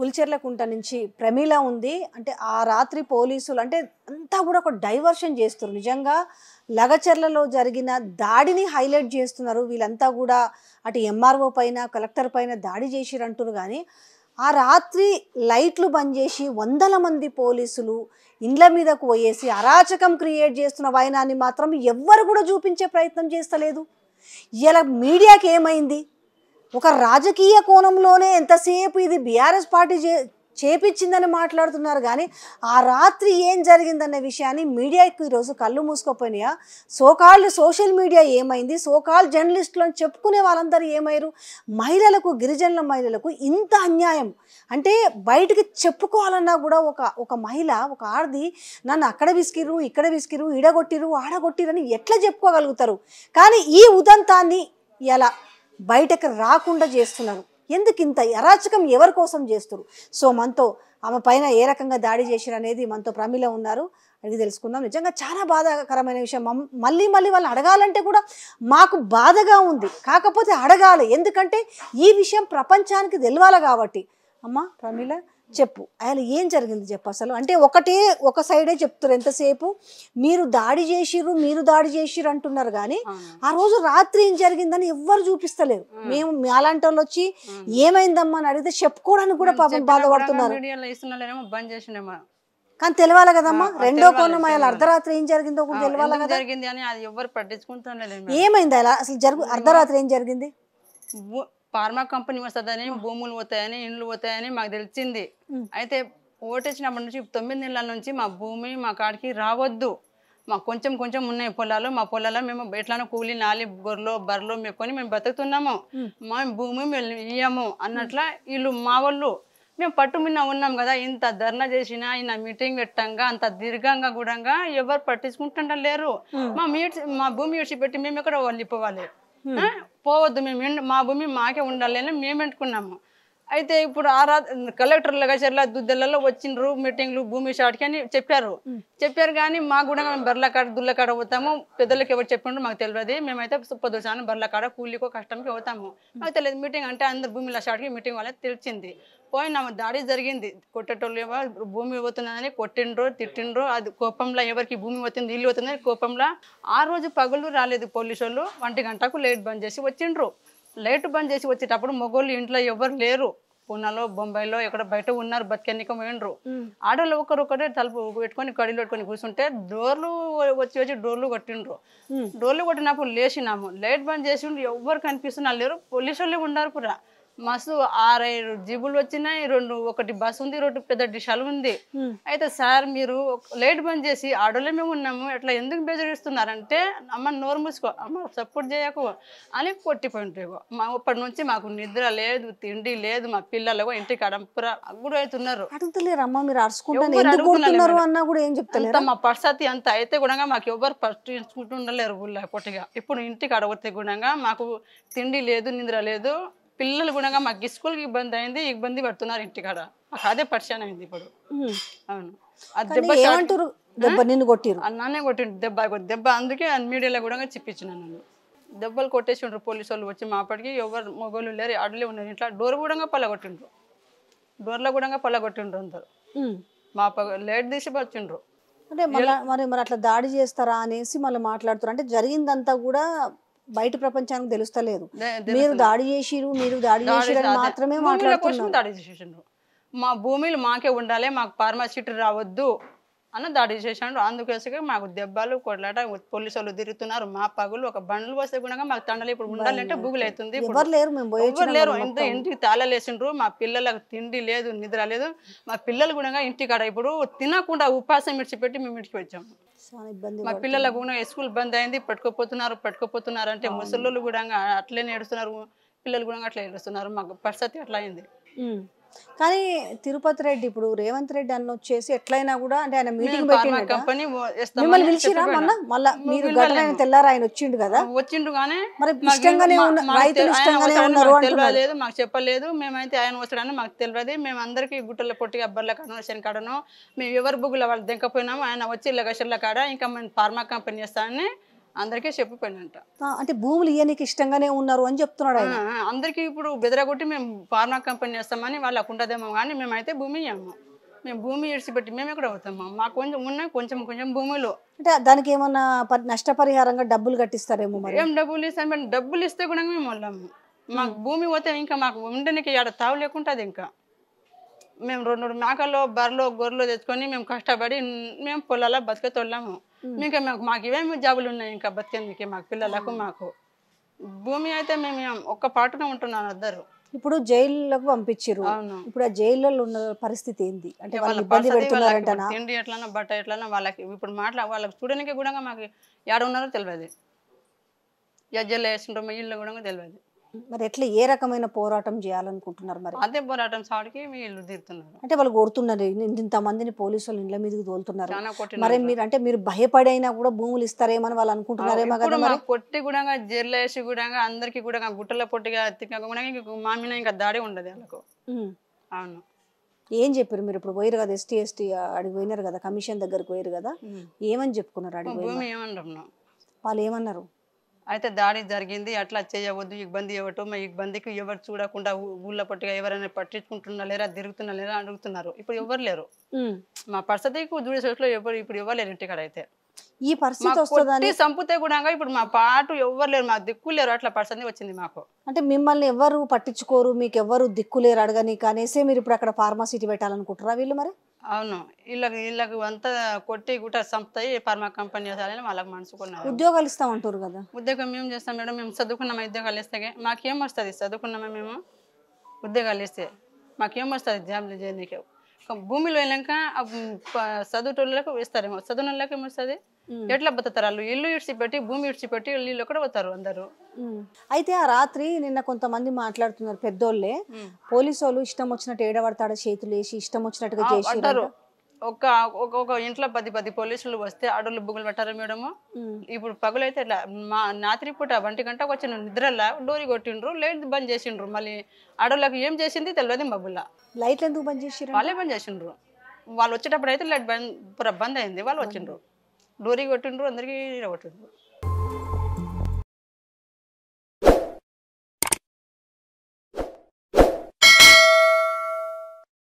పులిచెర్లకుంట నుంచి ప్రమీల ఉంది. అంటే ఆ రాత్రి పోలీసులు అంటే అంతా కూడా ఒక డైవర్షన్ చేస్తున్నారు. నిజంగా లగచర్లలో జరిగిన దాడిని హైలైట్ చేస్తున్నారు. వీళ్ళంతా కూడా అటు ఎంఆర్ఓ పైన కలెక్టర్ పైన దాడి చేసిరంటారు. కానీ ఆ రాత్రి లైట్లు బంద్ చేసి వందల మంది పోలీసులు ఇండ్ల మీదకు పోయేసి అరాచకం క్రియేట్ చేస్తున్న వైనాన్ని మాత్రం ఎవ్వరు కూడా చూపించే ప్రయత్నం చేస్తలేదు. ఇలా మీడియాకి ఏమైంది? ఒక రాజకీయ కోణంలోనే ఎంతసేపు ఇది బీఆర్ఎస్ పార్టీ చేపించిందని మాట్లాడుతున్నారు. కానీ ఆ రాత్రి ఏం జరిగిందనే విషయాన్ని మీడియాకి ఈరోజు కళ్ళు మూసుకుపోయినాయా? సోకాల్డ్ సోషల్ మీడియా ఏమైంది? సోకాల్డ్ జర్నలిస్టులు అని చెప్పుకునే వాళ్ళందరూ ఏమయ్యారు? మహిళలకు, గిరిజనుల మహిళలకు ఇంత అన్యాయం అంటే బయటికి చెప్పుకోవాలన్నా కూడా ఒక మహిళ, ఒక ఆడది నన్ను అక్కడ విసికిరు, ఇక్కడ విసికిరు, ఈడగొట్టిరు, ఆడగొట్టిరని ఎట్లా చెప్పుకోగలుగుతారు? కానీ ఈ ఉదంతాన్ని ఎలా బయటకు రాకుండా చేస్తున్నారు. ఎందుకు ఇంత అరాచకం ఎవరి కోసం చేస్తారు? సో మనతో ఆమె పైన ఏ రకంగా దాడి చేశారు అనేది మనతో ప్రమీల ఉన్నారు, అడిగి తెలుసుకుందాం. నిజంగా చాలా బాధాకరమైన విషయం. మళ్ళీ వాళ్ళని అడగాలంటే కూడా మాకు బాధగా ఉంది. కాకపోతే అడగాలి, ఎందుకంటే ఈ విషయం ప్రపంచానికి తెలవాలి కాబట్టి. అమ్మ ప్రమీల చెప్పు, ఆయన ఏం జరిగింది చెప్పు అసలు. అంటే ఒక సైడే చెప్తారు ఎంతసేపు మీరు దాడి చేసిరు అంటున్నారు. కానీ ఆ రోజు రాత్రి ఏం జరిగిందని ఎవ్వరు చూపిస్తలేరు. మేము అలాంటి వాళ్ళు వచ్చి ఏమైందమ్మా అని అడిగితే చెప్పుకోవడానికి కూడా పాపం బాధపడుతున్నారు. కానీ తెలవాలి కదమ్మా, రెండో కోణం అయ్యాలి. అర్ధరాత్రి ఏం జరిగిందో కూడా తెలవాలి కదా. ఏమైంది అలా అసలు అర్ధరాత్రి ఏం జరిగింది? ఫార్మా కంపెనీ వస్తుందని, భూములు పోతాయని, ఇండ్లు పోతాయని మాకు తెలిసింది. అయితే ఓటేసినప్పటి నుంచి 9 నెలల నుంచి మా భూమి మా కాడికి రావద్దు, మాకు కొంచెం ఉన్నాయి పొలాలు, మా పొలాల్లో మేము ఎట్లానో కూలి నాలి గొర్రెలు బర్రెలు మేపుకొని మేము బతుకుతున్నాము, మా భూమి మేము ఇయ్యము అన్నట్ల వీళ్ళు మా వాళ్ళు. మేము పట్టు మీద ఉన్నాం కదా, ఇంత ధర్నా చేసినా ఈయన మీటింగ్ పెట్టంగా అంత దీర్ఘంగా కూడా ఎవరు పట్టించుకుంటుండ లేరు. మా భూమి విడిచిపెట్టి మేము ఎక్కడ వెళ్ళిపోవాలి, పోవద్దు, మేము మా భూమి మాకే ఉండాలి అని మేము పెట్టుకున్నాము. అయితే ఇప్పుడు కలెక్టర్ లగచర్ల దుద్దెలలో వచ్చిండ్రు మీటింగ్లు భూమి షాట్కి అని చెప్పారు. కానీ మాకు కూడా మేము బర్ల కాడ దుల్ల కాడ పోతాము, పెద్దలకు ఎవరు చెప్పిండ్రు మాకు తెలియదు. మేమైతే పొద్దుసాను బర్ల కాడ కూలికో కష్టంకి పోతాము, మాకు తెలియదు. మీటింగ్ అంటే అందరు భూమిలో షాట్కి మీటింగ్ వాళ్ళకి తెలిసింది. పోయినాము, దాడి జరిగింది. కొట్టేటోళ్ళు ఏమో భూమి పోతుందని కొట్టిండ్రు, తిట్టిండ్రు. అది కోపంలో ఎవరికి భూమి పోతుంది ఇల్లు పోతుంది కోపంలో. ఆ రోజు పగులు రాలేదు పోలీసు వాళ్ళు, 1 గంటకు లైట్ బంద్ చేసి వచ్చిండ్రు. లైట్ బంద్ చేసి వచ్చేటప్పుడు మొగోళ్ళు ఇంట్లో ఎవరు లేరు, పూనాలో బొంబాయిలో ఎక్కడ బయట ఉన్నారు, బతికెన్నిక పోయిండ్రు. ఆడోళ్ళు ఒకరొకరే తలుపు పెట్టుకొని కడీలు పెట్టుకొని కూర్చుంటే డోర్లు వచ్చి డోర్లు కొట్టిండ్రు. డోర్లు కొట్టినప్పుడు లేచినాము, లైట్ బంద్ చేసి ఎవరు కనిపిస్తున్నా లేరు, పోలీసు వాళ్ళే ఉన్నారు కూడా. మస్తు 6-5 జీబులు వచ్చినాయి, ఒకటి బస్సు ఉంది, 2 పెద్ద డిషాలు ఉంది. అయితే సార్ మీరు లైట్ బంద్ చేసి ఆడోళ్ళే మేము ఉన్నాము, అట్లా ఎందుకు బెదిరిస్తున్నారంటే అమ్మ నోరు మూసుకో, అమ్మ సపోర్ట్ చేయకు అని కొట్టిపోయింటారు. అప్పటి నుంచి మాకు నిద్ర లేదు, తిండి లేదు, మా పిల్లలు ఇంటికి అడంపురా అగ్గుడు అవుతున్నారు. మా పరిస్థితి అంత అయితే కూడా మాకు ఎవరు పట్టించుకుంటుండలేరు ఊళ్ళో పొట్టిగా. ఇప్పుడు ఇంటికి అడగొస్తే కూడా మాకు తిండి లేదు, నిద్ర లేదు. పిల్లలు కూడా మాకు స్కూల్కి ఇబ్బంది అయింది, ఇబ్బంది పడుతున్నారు ఇంటికాడ. మాకు అదే పరిచయం అయింది ఇప్పుడు. అవును, అన్నానే కొట్టిండు దెబ్బ. అందుకే అందుకే కూడా చెప్పించినాను. నన్ను దెబ్బలు కొట్టేసిండ్రు పోలీసు వాళ్ళు వచ్చి. మాపటికి ఎవరు మొగోళ్ళు లేరు, ఆడలే ఉన్నారు ఇంట్లో. డోర్ కూడా పల్లగొట్టిండ్రు, డోర్లో కూడా పల్లగొట్టిండ్రు అందరు. మా లేట్ తీసి వచ్చిండ్రు. అంటే మరి అట్లా దాడి చేస్తారా అనేసి మళ్ళీ మాట్లాడుతారు. అంటే జరిగిందంతా కూడా బయట ప్రపంచానికి తెలుస్తలేదు. మీరు దాడి చేసిరు మాత్రమే మాట్లాడుతున్నారు. దాడి చేసిండ్రు, మా భూమిలు మాకే ఉండాలి, మాకు ఫార్మాసిటీ రావద్దు అన్న దాడి చేసాడు. అందుకోసమే మాకు దెబ్బలు కొట్లాట, పోలీసు వాళ్ళు తిరుగుతున్నారు. మా పగులు ఒక బండ్లు వస్తే కూడా మాకు తండలు ఇప్పుడు ఉండాలంటే బుగులు అవుతుంది. ఎవరు లేరు, ఇంటికి తాళలేసిండ్రు. మా పిల్లలకు తిండి లేదు, నిద్ర లేదు. మా పిల్లలు కూడా ఇంటికాడ ఇప్పుడు తినకుండా ఉపాసం విడిచిపెట్టి మేము ఇంటికి వచ్చాము. మా పిల్లలకు కూడా స్కూల్ బంద్ అయింది, పట్టుకోపోతున్నారు అంటే ముసళ్ళు కూడా అట్లే ఏడుస్తున్నారు, పిల్లలు కూడా అట్లా ఏడుస్తున్నారు. మాకు పరిస్థితి అట్లా అయింది. కానీ తిరుపతి రెడ్డి ఇప్పుడు రేవంత్ రెడ్డి అన్న వచ్చేసి ఎట్లయినా కూడా అంటే ఆయన మీటింగ్ పెట్టిండు, మిమ్మల్ని పిలిచిరా మళ్ళా మీరు గట్లైన తెల్లారు ఆయన వచ్చిండు కదా, వచ్చిండు. కానీ మరి ఇష్టంగానే రైతులు ఇష్టంగానే ఉన్నారు తెలియలేదు, మాకు చెప్పలేదు. మేమైతే ఆయన వస్తాడని మాకు తెలియదు. మేము అందరికి గుట్టల పొట్టి అబ్బర్ల కాడనో శనికాడనో మేము ఎవరు బుగ్గుల వాళ్ళు దింకపోయినాము. ఆయన వచ్చి లగషర్ల కాడ ఇంకా మేము ఫార్మా కంపెనీ చేస్తానని అందరికీ చెప్పిపోయినంట. అంటే భూములు ఇయ్యనికి ఇష్టంగానే ఉన్నారు అని చెప్తున్నాడు ఆయన. అందరికీ ఇప్పుడు బెదరగొట్టి మేము ఫార్మా కంపెనీ చేస్తామని వాళ్ళకు ఉంటుందేమో కానీ మేమైతే భూమి ఇయ్యాము. మేము భూమి ఇడిచిపెట్టి మేము ఎక్కడ అవుతాము? మాకు కొంచెం ఉన్నాయి, కొంచెం కొంచెం భూములు. అంటే దానికి ఏమన్నా నష్టపరిహారంగా డబ్బులు కట్టిస్తారేమో మరి. ఏం డబ్బులు ఇస్తాం? మేము డబ్బులు ఇస్తే కూడా మేము వాళ్ళము. మాకు భూమి పోతే ఇంకా మాకు ఉండడానికి ఆడ తావు లేకుంటుంది. ఇంకా మేము 2 మేకల్లో బర్రెలు గొర్రెలు తెచ్చుకొని మేము కష్టపడి మేము పొలాల్లో బతికేతోళ్ళము. ఇంకా మాకు ఇవేమి జాబులు ఉన్నాయి ఇంకా బతికేందుకే మాకు పిల్లలకు. మాకు భూమి అయితే మేము ఒక్క పాటున ఉంటున్నాను అందరు. ఇప్పుడు జైలులకు పంపించారు. అవును. ఇప్పుడు ఆ జైల్లో ఉన్న పరిస్థితి ఏంది? అంటే వాళ్ళ వాళ్ళు ఇబ్బంది పెడుతున్నారంటనా? తిండి ఎట్లన్నా బట్ట ఎట్లన్నా వాళ్ళకి ఇప్పుడు వాళ్ళకి చూడడానికి కూడా మాకు ఏడ ఉన్నారో తెలియదు. జడ్జీలు వేసిండ్రో ఇల్లు కూడా తెలియదు. మరి ఎట్లా ఏ రకమైన పోరాటం చేయాలనుకుంటున్నారు మరి? అదే పోరాటం సాడికి మీ ఇల్లు తీరుతున్నారు. అంటే వాళ్ళు కొడుతున్నారు, ఇంతమందిని పోలీసులు ఇండ్ల మీదకి తోలుతున్నారు. చాలా కొట్టిన మరి మీరు అంటే మీరు భయపడైనా కూడా భూములు ఇస్తారేమని వాళ్ళు అనుకుంటున్నారేమో కదా మరి. కొట్టి కూడా జైలు వేసి కూడా అందరికి కూడా గుట్టల పొట్టిగా కూడా మా మీద ఇంకా దాడి ఉండదు వాళ్ళకు. అవును. ఏం చెప్పారు మీరు? ఇప్పుడు పోయారు కదా, ఎస్టీ అడిగి పోయినారు కదా, కమిషన్ దగ్గరకు పోయారు కదా, ఏమని చెప్పుకున్నారు? అడిగి భూమి ఏమన్నాం వాళ్ళు ఏమన్నారు? అయితే దాడి జరిగింది, అట్లా చేయవద్దు, ఇబ్బంది ఇవ్వటం, మా ఇబ్బందికి ఎవరు చూడకుండా ఊళ్ళో పట్టుగా ఎవరైనా పట్టించుకుంటున్నా లేరా, తిరుగుతున్నా లేరా అడుగుతున్నారు. ఇప్పుడు ఎవరు లేరు. మా పరిస్థితికి చూడే చోట్ల ఇప్పుడు ఎవరు లేరు ఇంటికాడ. అయితే ఈ పరిస్థితి వస్తుందని సంపుతే కూడా ఇప్పుడు మా పాటు ఎవరు లేరు, మా దిక్కు లేరు, అట్లా పరిస్థితి వచ్చింది మాకు. అంటే మిమ్మల్ని ఎవరు పట్టించుకోరు, మీకు ఎవరు దిక్కులేరు అడగనీకి అనేసి మీరు ఇప్పుడు అక్కడ ఫార్మాసిటీ పెట్టాలనుకుంటారా వీళ్ళు మరి? అవును. వీళ్ళకి అంతా కొట్టి గుట్ట సంపుతాయి ఫార్మా కంపెనీ చేయాలని వాళ్ళకి మనసుకున్నారు. ఉద్యోగాలు ఇస్తామంటారు కదా. ఉద్యోగం మేము చేస్తాం మేడం, మేము చదువుకున్నామా? ఉద్యోగాలు ఇస్తే మాకేం వస్తుంది? చదువుకున్నామా మేము? ఉద్యోగాలు ఇస్తే మాకేం వస్తుంది? జాబ్లు చేయడానికి. భూమిలో వెళ్ళాక చదువుటోళ్ళకు ఇస్తారేమో, చదువున వాళ్ళకి ఏమొస్తుంది? ఎట్లా బతుతారు వాళ్ళు? ఇల్లు ఇడిచిపెట్టి భూమి ఇడిచిపెట్టి వీళ్ళు ఎక్కడ పోతారు అందరూ? అయితే ఆ రాత్రి నిన్న కొంతమంది మాట్లాడుతున్నారు పెద్దోళ్ళే, పోలీసు వాళ్ళు ఇష్టం వచ్చినట్టు ఏడబడతాడ చేతులు వేసి ఇష్టం వచ్చినట్టుగా చేశారు. ఒక ఇంట్లో 10 పోలీసులు వస్తే ఆడోళ్ళు బుగ్గులు పెట్టారు మేడము. ఇప్పుడు పగులైతే ఇట్లా మా రాత్రి పూట 1 గంటకు వచ్చిన నిద్రలా డోరీ కొట్టిండ్రు, లైట్ బంద్ చేసిండ్రు. మళ్ళీ ఆడోళ్ళకి ఏం చేసింది తెలియదు. మబ్బుల్లా లైట్లు ఎందుకు బంద్ చేసిండ్రు? వాళ్ళే బంద్ చేసిండ్రు. వాళ్ళు వచ్చేటప్పుడు అయితే లైట్ బంద్ అయింది, వాళ్ళు వచ్చిండ్రు, డోరీ కొట్టిండ్రు, అందరికీ కొట్టిండ్రు.